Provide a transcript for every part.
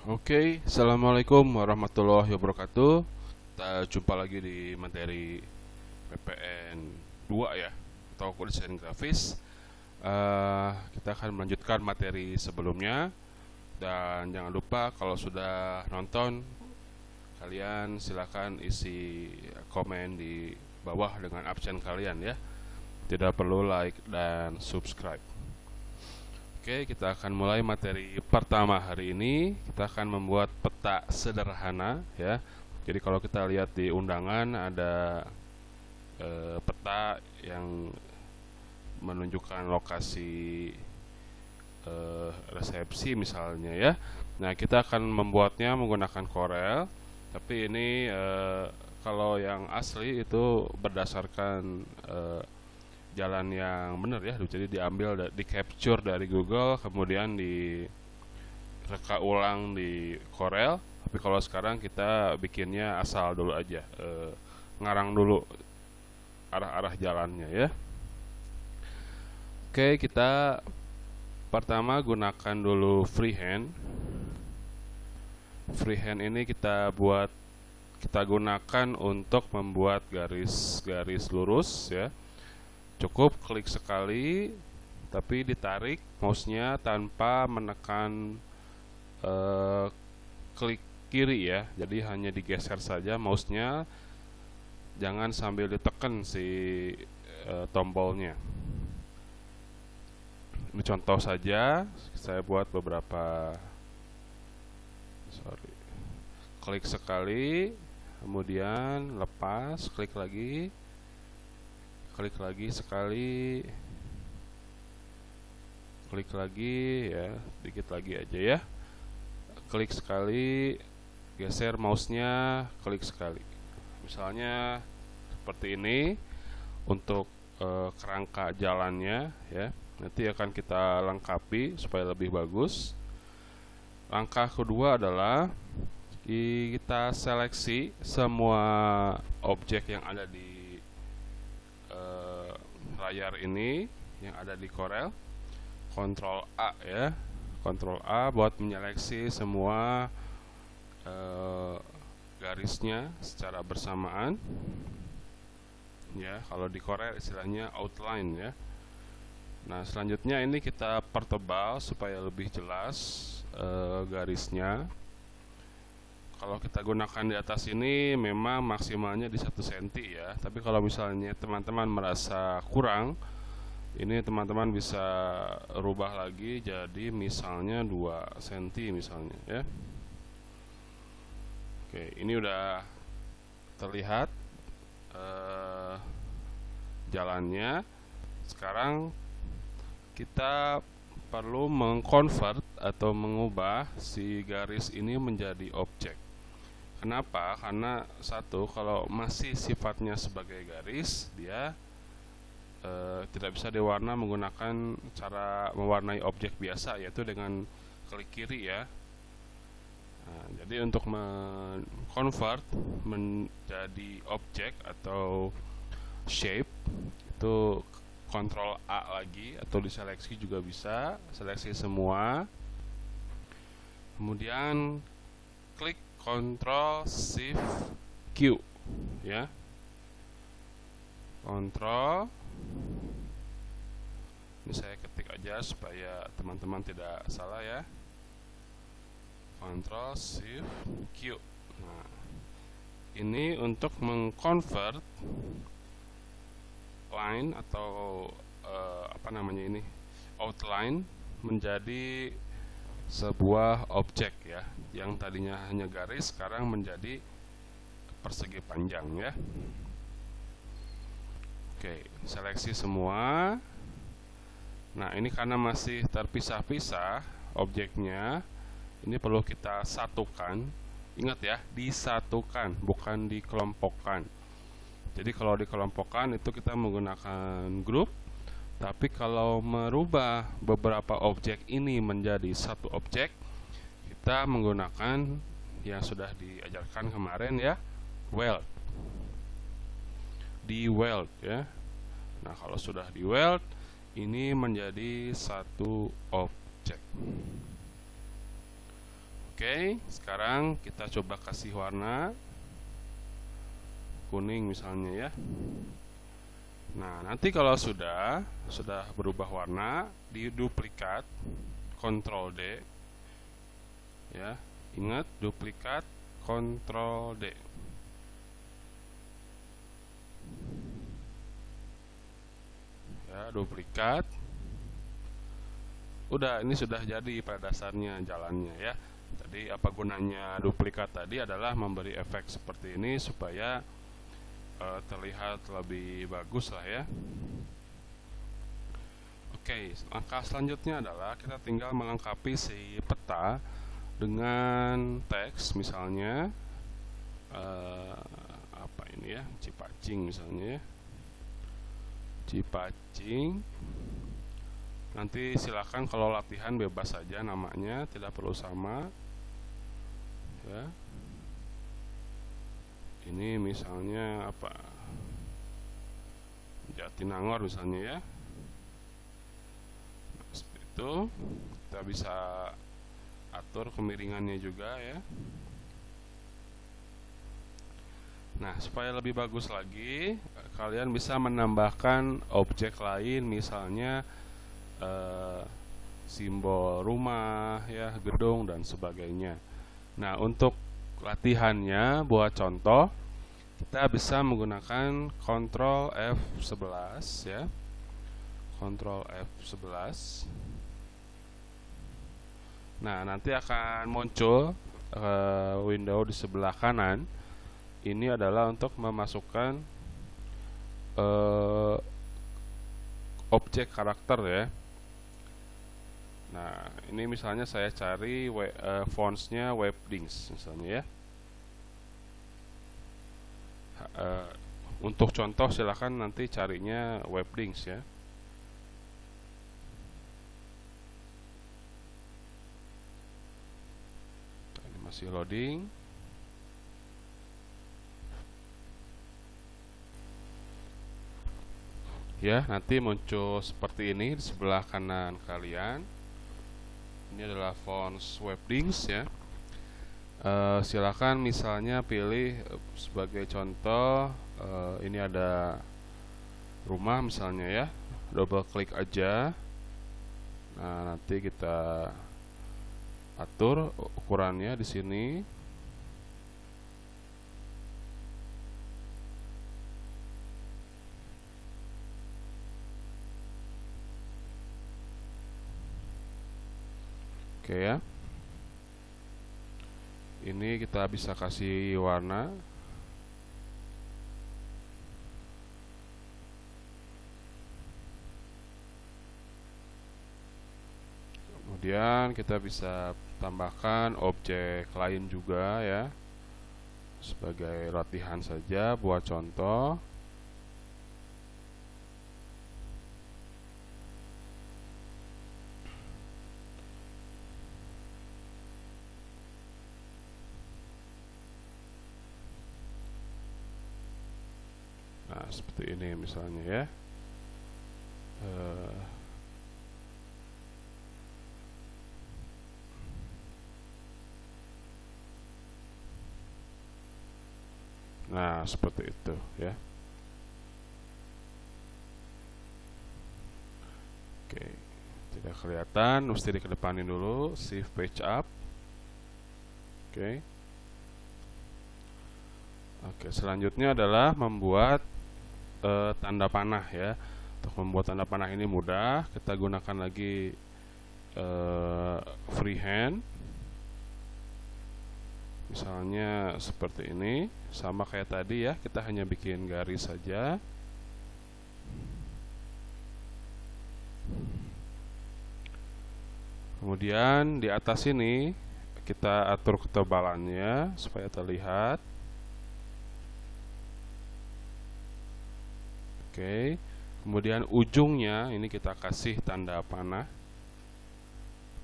Oke, assalamualaikum warahmatullahi wabarakatuh. Kita jumpa lagi di materi PPN 2 ya, atau desain grafis. Kita akan melanjutkan materi sebelumnya. Dan jangan lupa kalau sudah nonton, kalian silakan isi komen di bawah dengan absen kalian ya. Tidak perlu like dan subscribe. Oke, kita akan mulai materi pertama hari ini. Kita akan membuat peta sederhana ya. Jadi kalau kita lihat di undangan ada peta yang menunjukkan lokasi resepsi misalnya ya. Nah, kita akan membuatnya menggunakan Corel. Tapi ini kalau yang asli itu berdasarkan jalan yang benar ya, jadi diambil di capture dari Google kemudian direka ulang di Corel. Tapi kalau sekarang kita bikinnya asal dulu aja, ngarang dulu arah-arah jalannya ya. Oke, kita pertama gunakan dulu freehand. Freehand ini kita gunakan untuk membuat garis-garis lurus ya. Cukup klik sekali, tapi ditarik mouse-nya tanpa menekan klik kiri ya. Jadi hanya digeser saja mouse-nya, jangan sambil ditekan si tombolnya. Ini contoh saja, saya buat beberapa. Klik sekali, kemudian lepas, klik lagi sekali, klik lagi ya, dikit lagi aja ya, klik sekali, geser mouse-nya, klik sekali. Misalnya seperti ini untuk kerangka jalannya ya. Nanti akan kita lengkapi supaya lebih bagus. Langkah kedua adalah kita seleksi semua objek yang ada di layar ini, yang ada di Corel. Ctrl A ya, Ctrl A buat menyeleksi semua garisnya secara bersamaan ya. Kalau di Corel istilahnya outline ya. Nah, selanjutnya ini kita pertebal supaya lebih jelas garisnya. Kalau kita gunakan di atas ini memang maksimalnya di 1 cm ya. Tapi kalau misalnya teman-teman merasa kurang, ini teman-teman bisa rubah lagi jadi misalnya 2 cm misalnya ya. Oke, ini udah terlihat jalannya. Sekarang kita perlu mengconvert atau mengubah si garis ini menjadi objek. Kenapa? Karena satu, kalau masih sifatnya sebagai garis, dia tidak bisa diwarna menggunakan cara mewarnai objek biasa, yaitu dengan klik kiri ya. Nah, jadi untuk convert menjadi objek atau shape itu Ctrl A lagi, atau diseleksi juga bisa, seleksi semua. Kemudian klik Ctrl Shift Q ya. Ctrl, ini saya ketik aja supaya teman-teman tidak salah ya. Ctrl Shift Q. Nah, ini untuk mengconvert line atau outline menjadi sebuah objek ya, yang tadinya hanya garis sekarang menjadi persegi panjang ya. Oke, seleksi semua. Nah, ini karena masih terpisah-pisah objeknya, ini perlu kita satukan. Ingat ya, disatukan, bukan dikelompokkan. Jadi kalau dikelompokkan itu kita menggunakan grup. Tapi kalau merubah beberapa objek ini menjadi satu objek, kita menggunakan yang sudah diajarkan kemarin ya, weld. Di weld ya. Nah, kalau sudah di weld, ini menjadi satu objek. Oke, sekarang kita coba kasih warna kuning misalnya ya. Nah, nanti kalau sudah berubah warna, diduplikat, Ctrl D. Ya, ingat duplikat, Ctrl D. Ya, duplikat. Udah, ini sudah jadi pada dasarnya jalannya ya. Tadi apa gunanya duplikat tadi adalah memberi efek seperti ini supaya terlihat lebih bagus lah ya. Oke, langkah selanjutnya adalah kita tinggal melengkapi si peta dengan teks, misalnya apa ini ya, Cipacing misalnya ya, Cipacing. Nanti silakan kalau latihan bebas saja namanya, tidak perlu sama ya. Ini misalnya apa, Jatinangor misalnya ya. Nah, seperti itu kita bisa atur kemiringannya juga ya. Nah, supaya lebih bagus lagi, kalian bisa menambahkan objek lain, misalnya simbol rumah ya, gedung dan sebagainya. Nah, untuk latihannya buat contoh kita bisa menggunakan Ctrl F11 ya. Ctrl F11. Nah, nanti akan muncul window di sebelah kanan. Ini adalah untuk memasukkan objek karakter ya. Nah, ini misalnya saya cari fontsnya Webdings misalnya ya. Untuk contoh silahkan nanti carinya Webdings ya. Ini masih loading. Ya, nanti muncul seperti ini di sebelah kanan kalian. Ini adalah fonts Webdings ya. Silakan misalnya pilih sebagai contoh, ini ada rumah misalnya ya, double klik aja. Nah, nanti kita atur ukurannya di sini. Oke ya. Ini kita bisa kasih warna. Kemudian kita bisa tambahkan objek lain juga ya, sebagai latihan saja buat contoh. Nah, seperti ini misalnya ya. Nah, seperti itu ya. Oke, tidak kelihatan, mesti dikedepanin dulu, shift page up. Oke. Oke, selanjutnya adalah membuat tanda panah ya. Untuk membuat tanda panah ini mudah, kita gunakan lagi freehand. Misalnya seperti ini, sama kayak tadi ya, kita hanya bikin garis saja. Kemudian di atas ini kita atur ketebalannya supaya terlihat. Oke, kemudian ujungnya ini kita kasih tanda panah.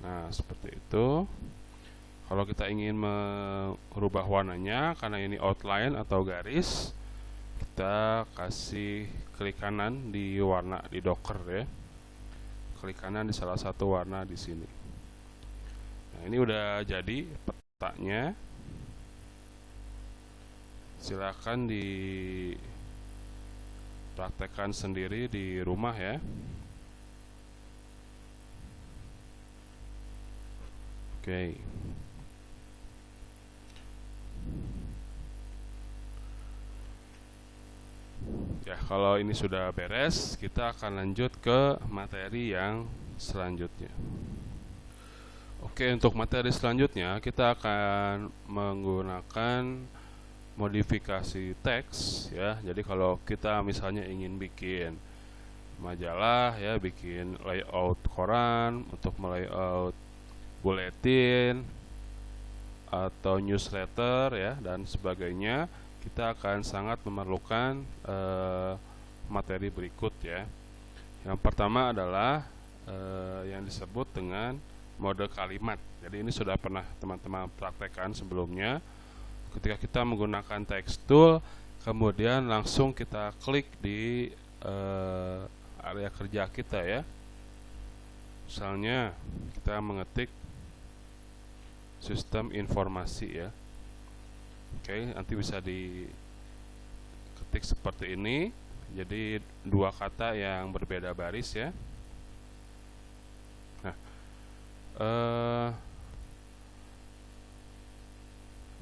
Nah, seperti itu. Kalau kita ingin merubah warnanya, karena ini outline atau garis, kita kasih klik kanan di warna di Docker ya. Klik kanan di salah satu warna di sini. Nah, ini udah jadi kotaknya. Silakan dipraktekkan sendiri di rumah ya. Oke. Ya, kalau ini sudah beres, kita akan lanjut ke materi yang selanjutnya. Oke, untuk materi selanjutnya kita akan menggunakan modifikasi teks ya. Jadi kalau kita misalnya ingin bikin majalah ya, bikin layout koran, untuk melayout buletin atau newsletter ya dan sebagainya, kita akan sangat memerlukan materi berikut ya. Yang pertama adalah yang disebut dengan mode kalimat. Jadi ini sudah pernah teman-teman praktekkan sebelumnya. Ketika kita menggunakan text tool, kemudian langsung kita klik di area kerja kita ya. Misalnya kita mengetik sistem informasi ya. Oke, nanti bisa diketik seperti ini. Jadi dua kata yang berbeda baris ya. Nah,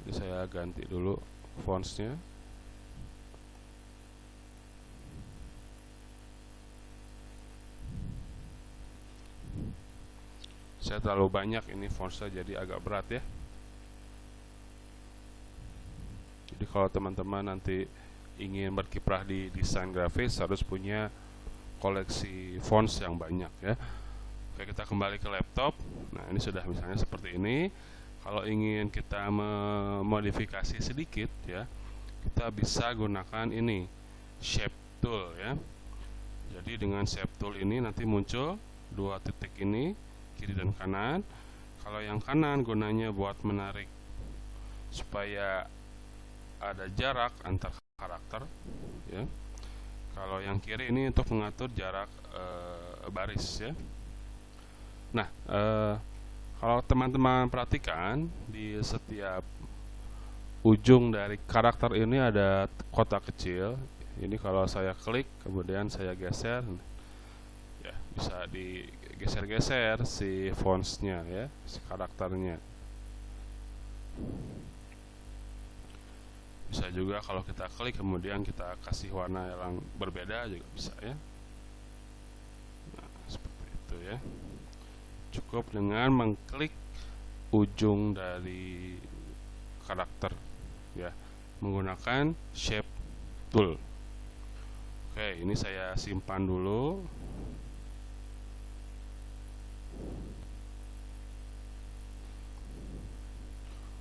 ini saya ganti dulu fontsnya. Saya terlalu banyak ini fontsnya, jadi agak berat ya. Jadi kalau teman-teman nanti ingin berkiprah di desain grafis, harus punya koleksi fonts yang banyak ya. Oke, kita kembali ke laptop. Nah, ini sudah misalnya seperti ini. Kalau ingin kita memodifikasi sedikit ya, kita bisa gunakan ini shape tool ya. Jadi dengan shape tool ini nanti muncul dua titik ini, kiri dan kanan. Kalau yang kanan gunanya buat menarik supaya ada jarak antar karakter ya. Kalau yang kiri ini untuk mengatur jarak baris ya. Nah, kalau teman-teman perhatikan di setiap ujung dari karakter ini ada kotak kecil. Ini kalau saya klik kemudian saya geser ya, bisa digeser-geser si fontsnya ya, si karakternya. Bisa juga kalau kita klik kemudian kita kasih warna yang berbeda juga bisa ya. Nah, seperti itu ya. Cukup dengan mengklik ujung dari karakter ya, menggunakan shape tool. Oke, ini saya simpan dulu.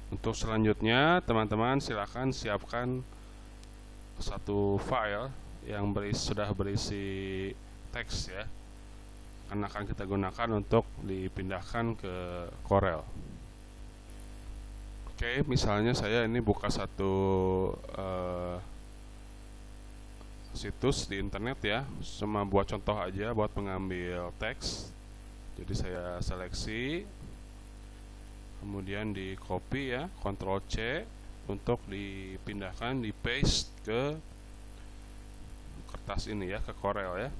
Untuk selanjutnya, teman-teman silakan siapkan satu file yang sudah berisi teks ya, karena akan kita gunakan untuk dipindahkan ke Corel. Oke, misalnya saya ini buka satu situs di internet ya, cuma buat contoh aja buat mengambil teks. Jadi saya seleksi, kemudian di copy ya, Ctrl C untuk dipindahkan, di paste ke kertas ini ya, ke Corel ya.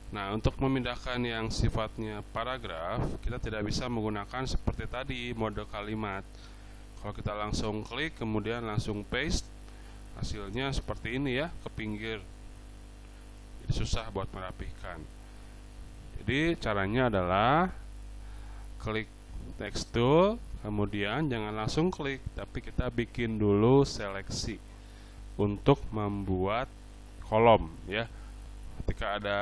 Nah, untuk memindahkan yang sifatnya paragraf, kita tidak bisa menggunakan seperti tadi mode kalimat. Kalau kita langsung klik kemudian langsung paste, hasilnya seperti ini ya, ke pinggir. Jadi susah buat merapihkan. Jadi caranya adalah klik text tool, kemudian jangan langsung klik, tapi kita bikin dulu seleksi untuk membuat kolom ya. Ketika ada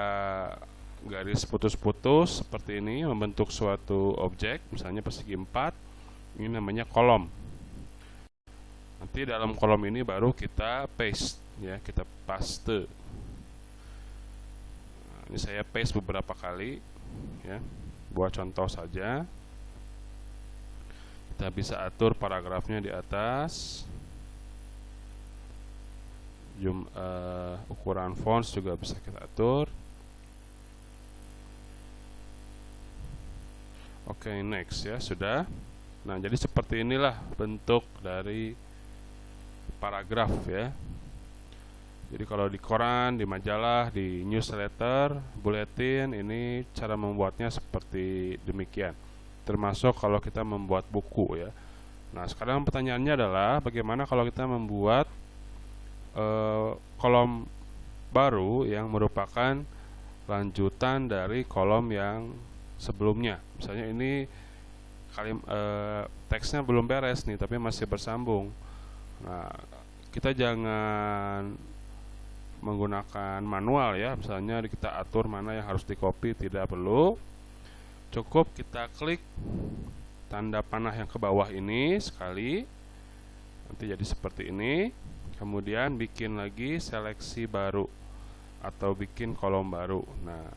garis putus-putus seperti ini membentuk suatu objek, misalnya persegi 4, ini namanya kolom. Nanti dalam kolom ini baru kita paste ya, kita paste. Nah, ini saya paste beberapa kali ya, buat contoh saja. Kita bisa atur paragrafnya di atas. Ukuran fonts juga bisa kita atur. Oke, next ya, sudah. Nah, jadi seperti inilah bentuk dari paragraf ya. Jadi kalau di koran, di majalah, di newsletter, buletin, ini cara membuatnya seperti demikian. Termasuk kalau kita membuat buku ya. Nah, sekarang pertanyaannya adalah bagaimana kalau kita membuat kolom baru yang merupakan lanjutan dari kolom yang sebelumnya. Misalnya ini teksnya belum beres nih, tapi masih bersambung. Nah, kita jangan menggunakan manual ya, misalnya kita atur mana yang harus di copy, tidak perlu. Cukup kita klik tanda panah yang ke bawah ini sekali, nanti jadi seperti ini. Kemudian bikin lagi seleksi baru atau bikin kolom baru. Nah,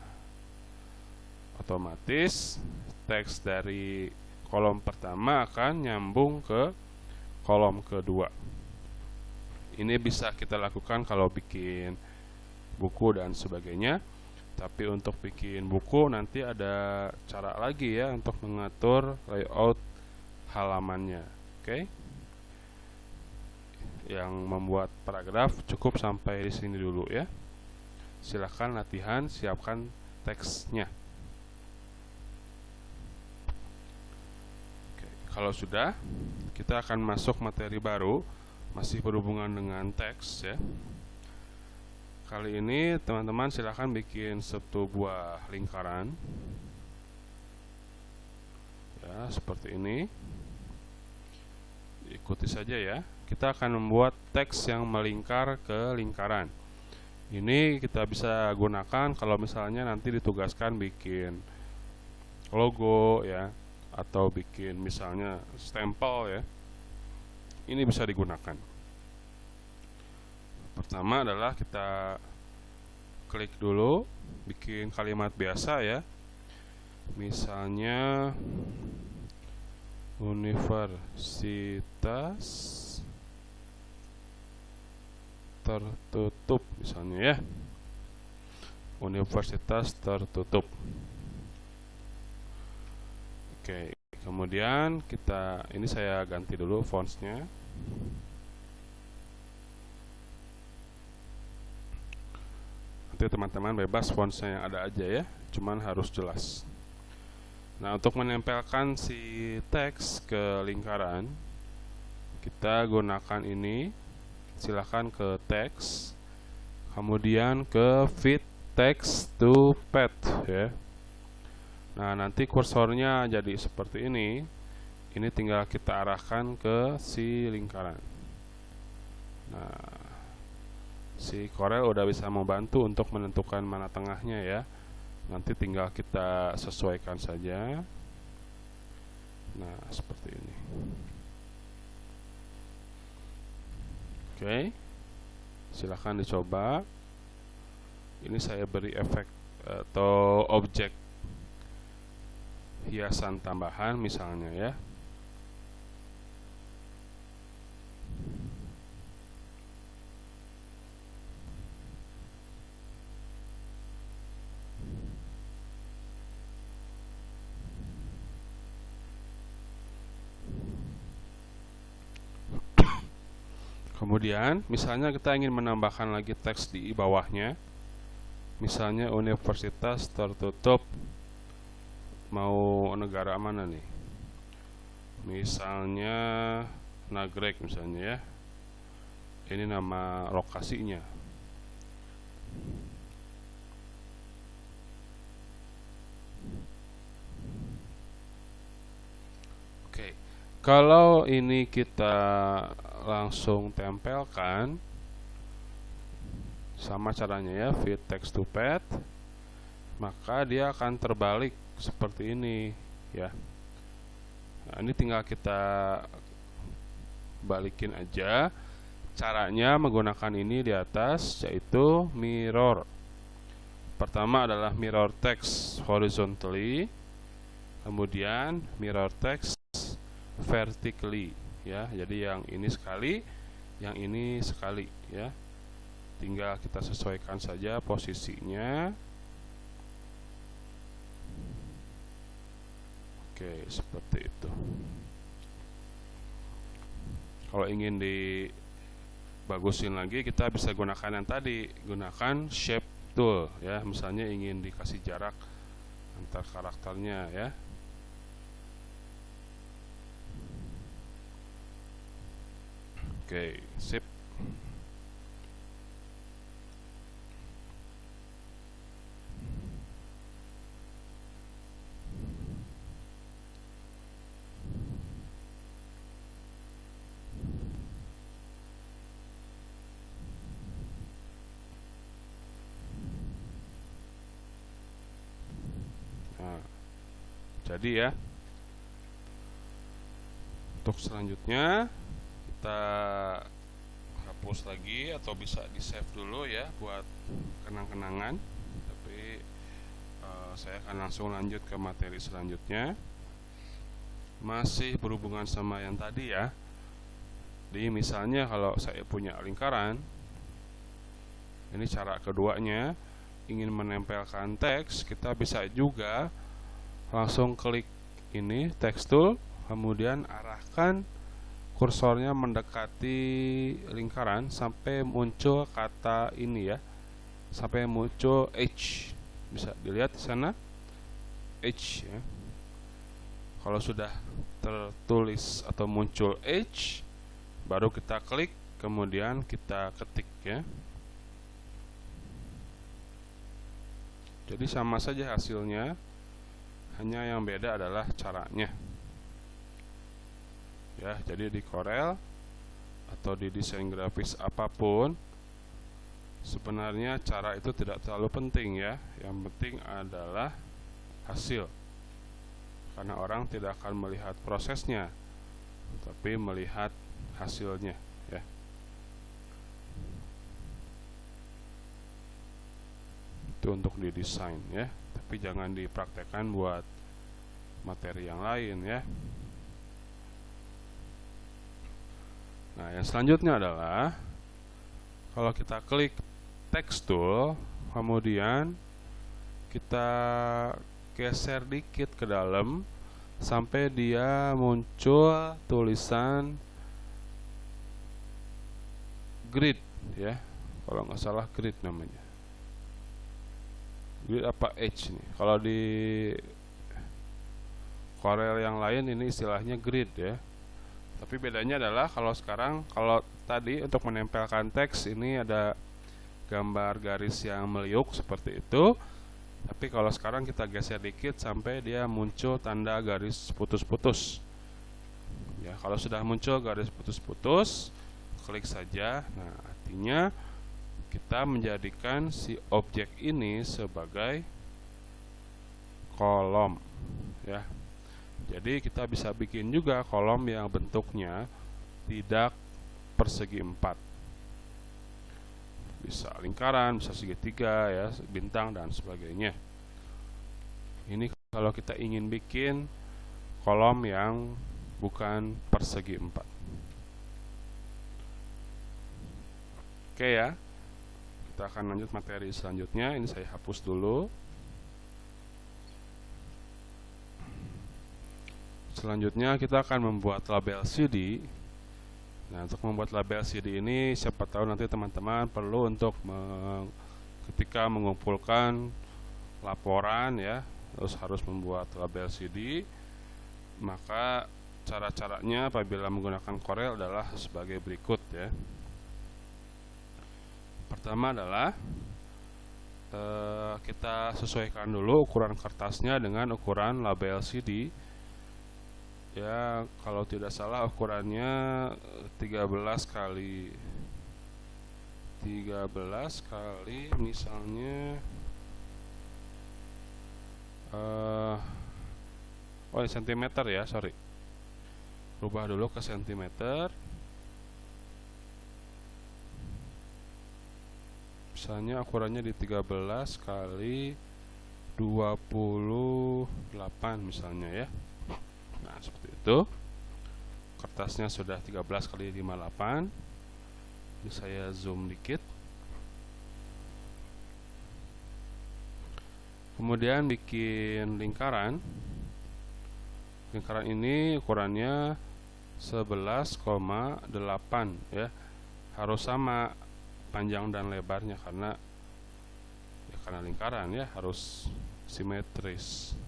otomatis teks dari kolom pertama akan nyambung ke kolom kedua. Ini bisa kita lakukan kalau bikin buku dan sebagainya. Tapi untuk bikin buku nanti ada cara lagi ya untuk mengatur layout halamannya. Oke. Yang membuat paragraf cukup sampai di sini dulu ya. Silakan latihan, siapkan teksnya. Oke, kalau sudah, kita akan masuk materi baru. Masih berhubungan dengan teks ya. Kali ini teman-teman silahkan bikin satu buah lingkaran ya, seperti ini. Ikuti saja ya. Kita akan membuat teks yang melingkar ke lingkaran. Ini kita bisa gunakan kalau misalnya nanti ditugaskan bikin logo ya, atau bikin misalnya stempel ya. Ini bisa digunakan. Pertama adalah kita klik dulu, bikin kalimat biasa ya. Misalnya universitas tertutup misalnya ya. Universitas tertutup. Oke, kemudian ini saya ganti dulu fontsnya. Nanti teman-teman bebas fontsnya yang ada aja ya, cuman harus jelas. Nah, untuk menempelkan si teks ke lingkaran, kita gunakan ini. Silahkan ke teks, kemudian ke fit text to path ya. Nah, nanti kursornya jadi seperti ini. Ini tinggal kita arahkan ke si lingkaran. Nah, si Corel udah bisa membantu untuk menentukan mana tengahnya ya. Nanti tinggal kita sesuaikan saja. Nah, seperti ini. Oke, silahkan dicoba. Ini saya beri efek atau objek hiasan tambahan misalnya ya. Kemudian misalnya kita ingin menambahkan lagi teks di bawahnya. Misalnya universitas tertutup, mau negara mana nih? Misalnya Nagreg misalnya ya. Ini nama lokasinya. Oke, kalau ini kita langsung tempelkan, sama caranya ya, fit text to path, maka dia akan terbalik seperti ini ya. Nah, ini tinggal kita balikin aja. Caranya menggunakan ini di atas, yaitu mirror. Pertama adalah mirror text horizontally, kemudian mirror text vertically ya. Jadi yang ini sekali, yang ini sekali ya. Tinggal kita sesuaikan saja posisinya. Oke, seperti itu. Kalau ingin dibagusin lagi, kita bisa gunakan yang tadi, gunakan shape tool ya. Misalnya ingin dikasih jarak antar karakternya ya. Oke, sip. Nah, jadi ya, untuk selanjutnya kita hapus lagi atau bisa di save dulu ya buat kenang-kenangan. Tapi saya akan langsung lanjut ke materi selanjutnya. Masih berhubungan sama yang tadi ya. Jadi misalnya kalau saya punya lingkaran, ini cara keduanya, ingin menempelkan teks, kita bisa juga langsung klik ini text tool, kemudian arahkan kursornya mendekati lingkaran sampai muncul kata ini ya, sampai muncul H. Bisa dilihat di sana H ya. Kalau sudah tertulis atau muncul H, baru kita klik, kemudian kita ketik ya. Jadi sama saja hasilnya, hanya yang beda adalah caranya. Ya, jadi di Corel atau di desain grafis apapun, sebenarnya cara itu tidak terlalu penting ya. Yang penting adalah hasil. Karena orang tidak akan melihat prosesnya, tapi melihat hasilnya ya. Itu untuk didesain ya, tapi jangan dipraktekkan buat materi yang lain ya. Nah, yang selanjutnya adalah kalau kita klik text tool, kemudian kita geser dikit ke dalam sampai dia muncul tulisan grid ya. Kalau nggak salah grid namanya. Grid apa H nih? Kalau di Corel yang lain ini istilahnya grid ya. Tapi bedanya adalah kalau sekarang, kalau tadi untuk menempelkan teks ini ada gambar garis yang meliuk seperti itu. Tapi kalau sekarang kita geser dikit sampai dia muncul tanda garis putus-putus. Ya, kalau sudah muncul garis putus-putus, klik saja. Nah, artinya kita menjadikan si objek ini sebagai kolom ya. Jadi kita bisa bikin juga kolom yang bentuknya tidak persegi 4. Bisa lingkaran, bisa segitiga ya, bintang dan sebagainya. Ini kalau kita ingin bikin kolom yang bukan persegi 4. Oke ya. Kita akan lanjut materi selanjutnya. Ini saya hapus dulu. Selanjutnya kita akan membuat label CD. Nah, untuk membuat label CD ini, siapa tahu nanti teman-teman perlu untuk ketika mengumpulkan laporan ya, terus harus membuat label CD. Maka cara-caranya apabila menggunakan Corel adalah sebagai berikut ya. Pertama adalah kita sesuaikan dulu ukuran kertasnya dengan ukuran label CD. Ya, kalau tidak salah ukurannya 13 kali misalnya oh cm ya, sorry, rubah dulu ke cm. Misalnya ukurannya di 13 kali 28 misalnya ya. Nah, seperti itu. Kertasnya sudah 13 kali 58. Ini saya zoom dikit. Kemudian bikin lingkaran. Lingkaran ini ukurannya 11,8 ya. Harus sama panjang dan lebarnya karena lingkaran ya, harus simetris.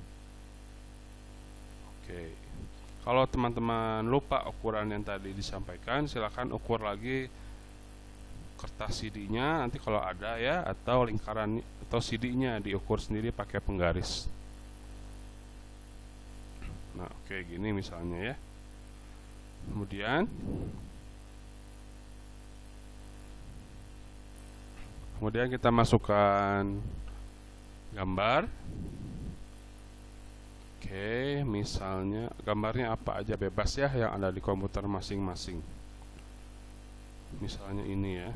Oke. Kalau teman-teman lupa ukuran yang tadi disampaikan, silakan ukur lagi kertas CD-nya nanti kalau ada ya, atau lingkaran atau CD-nya diukur sendiri pakai penggaris. Nah, oke gini misalnya ya. Kemudian kita masukkan gambar. Oke, misalnya gambarnya apa aja bebas ya yang ada di komputer masing-masing. Misalnya ini ya.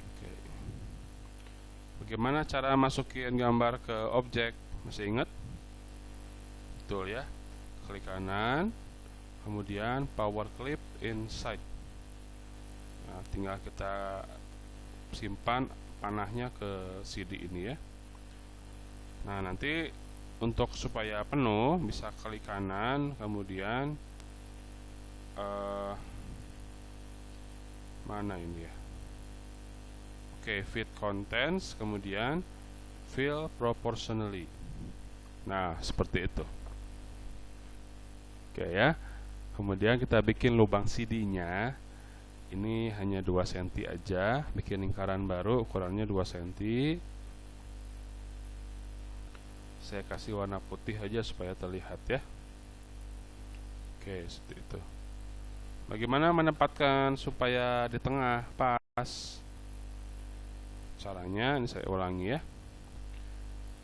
Oke. Bagaimana cara masukin gambar ke objek? Masih ingat? Betul ya. Klik kanan, kemudian power clip inside. Nah, tinggal kita simpan panahnya ke CD ini ya. Nah, nanti untuk supaya penuh bisa klik kanan, kemudian mana ini ya? Oke, fit contents, kemudian fill proportionally. Nah, seperti itu. Oke ya. Kemudian kita bikin lubang CD-nya. Ini hanya 2 cm aja, bikin lingkaran baru ukurannya 2 cm. Saya kasih warna putih aja supaya terlihat ya. Oke, seperti itu. Bagaimana menempatkan supaya di tengah pas? Caranya ini saya ulangi ya.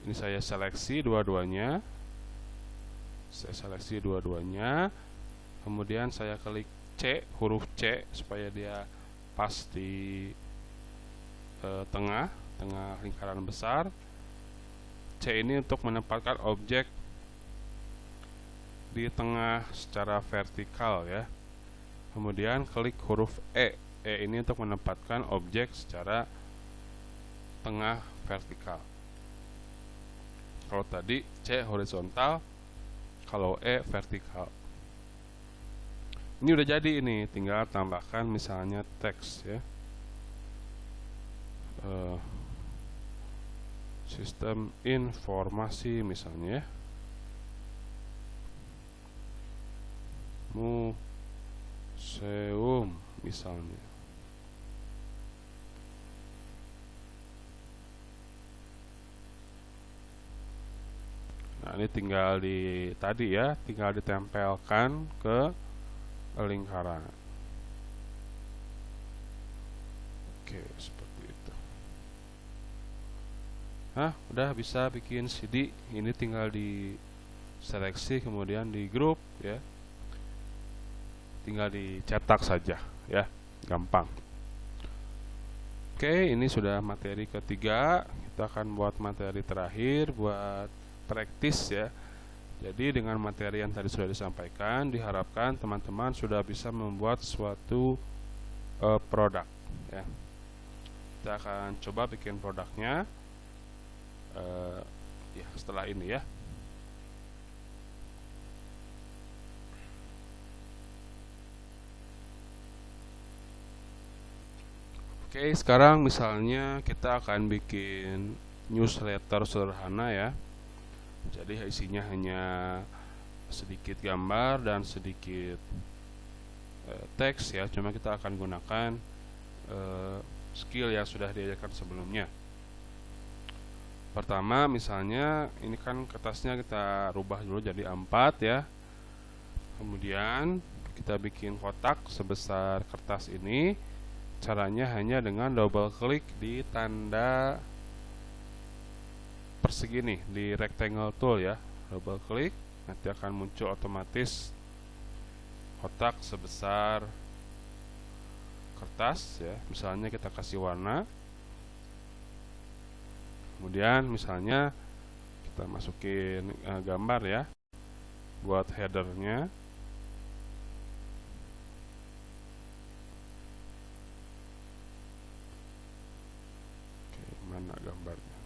Ini saya seleksi dua-duanya. Kemudian saya klik C, huruf C supaya dia pas di tengah lingkaran besar. C ini untuk menempatkan objek di tengah secara vertikal ya. Kemudian klik huruf E. E ini untuk menempatkan objek secara tengah vertikal. Kalau tadi C horizontal, kalau E vertikal. Ini udah jadi ini, tinggal tambahkan misalnya teks ya. Sistem informasi misalnya ya. Museum misalnya. Nah, ini tinggal tinggal ditempelkan ke lingkaran. Oke, seperti itu. Nah, udah bisa bikin CD. Ini tinggal di seleksi kemudian di grup ya. Tinggal dicetak saja ya, gampang. Oke, ini sudah materi ketiga. Kita akan buat materi terakhir buat praktis ya. Jadi dengan materi yang tadi sudah disampaikan, diharapkan teman-teman sudah bisa membuat suatu produk ya. Kita akan coba bikin produknya ya setelah ini ya. Oke, sekarang misalnya kita akan bikin newsletter sederhana ya. Jadi isinya hanya sedikit gambar dan sedikit teks ya. Cuma kita akan gunakan skill yang sudah diajarkan sebelumnya. Pertama misalnya ini kan kertasnya kita rubah dulu jadi A4 ya. Kemudian kita bikin kotak sebesar kertas ini. Caranya hanya dengan double klik di tanda persegi nih, di rectangle tool ya. Double klik, nanti akan muncul otomatis kotak sebesar kertas ya. Misalnya kita kasih warna. Kemudian misalnya kita masukin gambar ya buat headernya. Oke, mana gambarnya?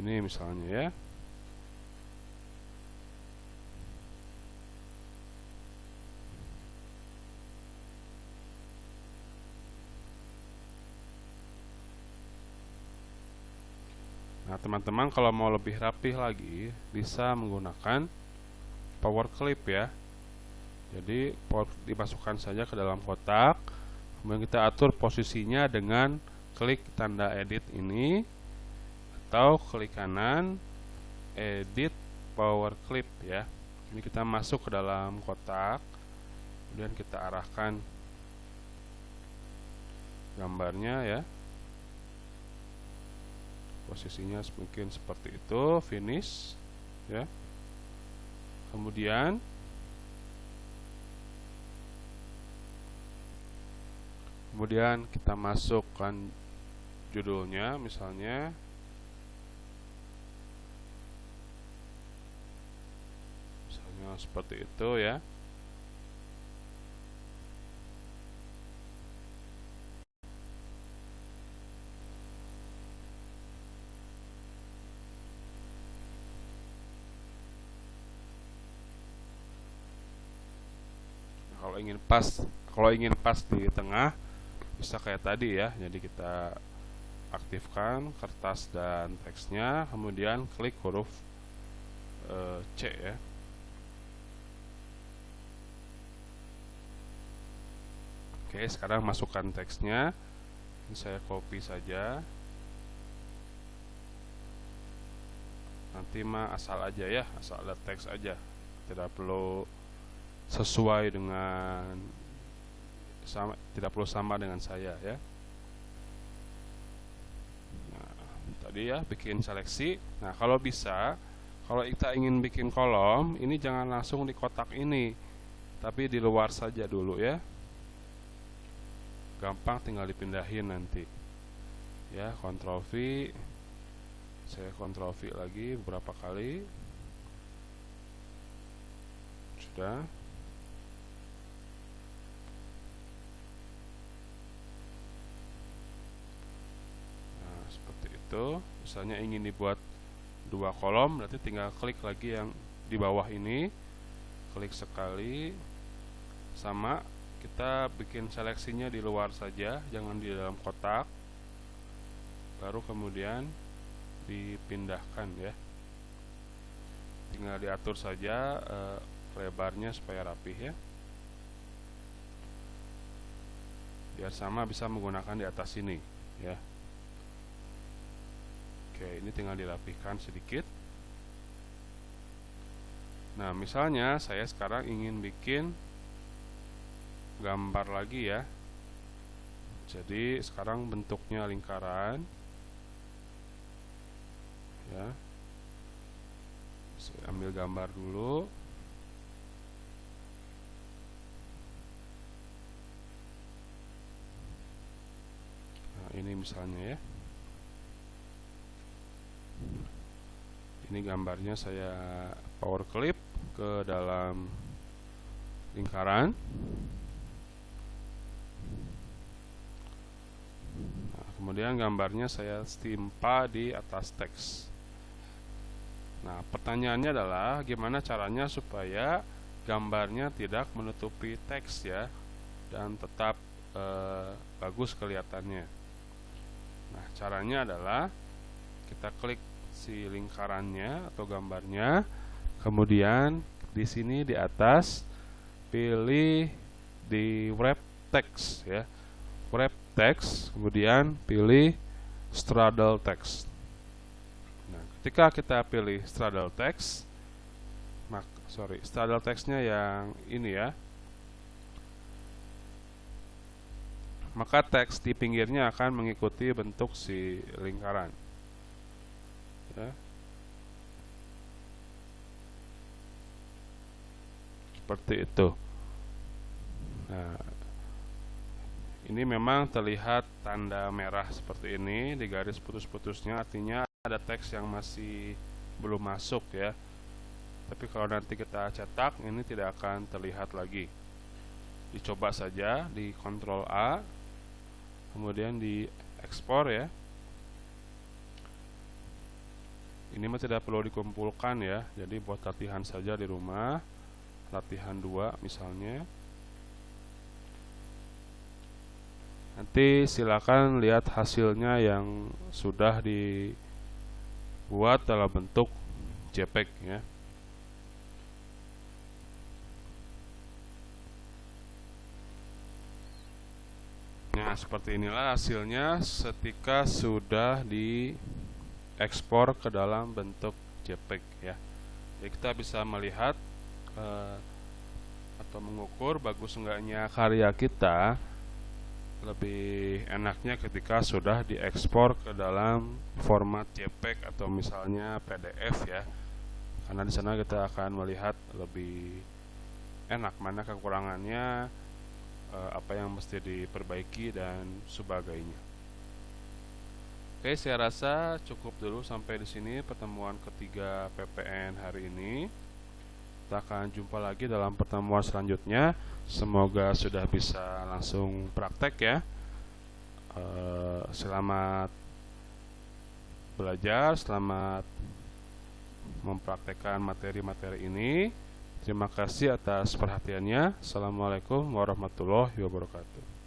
Ini misalnya ya. Nah, teman-teman kalau mau lebih rapih lagi bisa menggunakan power clip ya. Jadi dimasukkan saja ke dalam kotak, kemudian kita atur posisinya dengan klik tanda edit ini, atau klik kanan edit power clip ya. Ini kita masuk ke dalam kotak, kemudian kita arahkan gambarnya ya. Posisinya mungkin seperti itu, finish ya. Kemudian kita masukkan judulnya, misalnya seperti itu ya. Kalau ingin pas di tengah, bisa kayak tadi ya. Jadi kita aktifkan kertas dan teksnya, kemudian klik huruf C ya. Oke, sekarang masukkan teksnya. Ini saya copy saja. Nanti mah asal aja ya, asal ada teks aja. Tidak perlu sesuai dengan tidak perlu sama dengan saya ya. Nah, tadi ya bikin seleksi. Nah, kalau bisa, kalau kita ingin bikin kolom, ini jangan langsung di kotak ini, tapi di luar saja dulu ya. Gampang, tinggal dipindahin nanti ya. Ctrl V, saya Ctrl V lagi beberapa kali. Sudah. Nah, seperti itu. Misalnya ingin dibuat 2 kolom, berarti tinggal klik lagi yang di bawah ini, klik sekali. Sama, kita bikin seleksinya di luar saja, jangan di dalam kotak. Baru kemudian dipindahkan ya. Tinggal diatur saja lebarnya supaya rapih ya. Biar sama, bisa menggunakan di atas sini ya. Oke, ini tinggal dirapihkan sedikit. Nah, misalnya saya sekarang ingin bikin gambar lagi ya. Jadi sekarang bentuknya lingkaran ya. Saya ambil gambar dulu. Nah, ini misalnya ya. Ini gambarnya saya power clip ke dalam lingkaran. Nah, kemudian gambarnya saya timpa di atas teks. Nah, pertanyaannya adalah gimana caranya supaya gambarnya tidak menutupi teks ya, dan tetap bagus kelihatannya. Nah, caranya adalah kita klik si lingkarannya atau gambarnya, kemudian di sini di atas pilih di wrap text ya, wrap text, kemudian pilih straddle text. Nah, ketika kita pilih straddle text, straddle textnya yang ini ya, maka teks di pinggirnya akan mengikuti bentuk si lingkaran ya. Seperti itu. Nah, ini memang terlihat tanda merah seperti ini di garis putus-putusnya, artinya ada teks yang masih belum masuk ya. Tapi kalau nanti kita cetak, ini tidak akan terlihat lagi. Dicoba saja di Ctrl A, kemudian di ekspor ya. Ini mah tidak perlu dikumpulkan ya, jadi buat latihan saja di rumah, latihan 2 misalnya. Nanti silakan lihat hasilnya yang sudah dibuat dalam bentuk JPEG ya. Nah, seperti inilah hasilnya ketika sudah diekspor ke dalam bentuk JPEG ya. Jadi kita bisa melihat atau mengukur bagus enggaknya karya kita lebih enaknya ketika sudah diekspor ke dalam format JPEG atau misalnya PDF ya. Karena di sana kita akan melihat lebih enak mana kekurangannya, apa yang mesti diperbaiki dan sebagainya. Oke, saya rasa cukup dulu sampai di sini pertemuan ketiga PPN hari ini. Kita akan jumpa lagi dalam pertemuan selanjutnya. Semoga sudah bisa langsung praktek ya. Selamat belajar, selamat mempraktekkan materi-materi ini. Terima kasih atas perhatiannya. Assalamualaikum warahmatullahi wabarakatuh.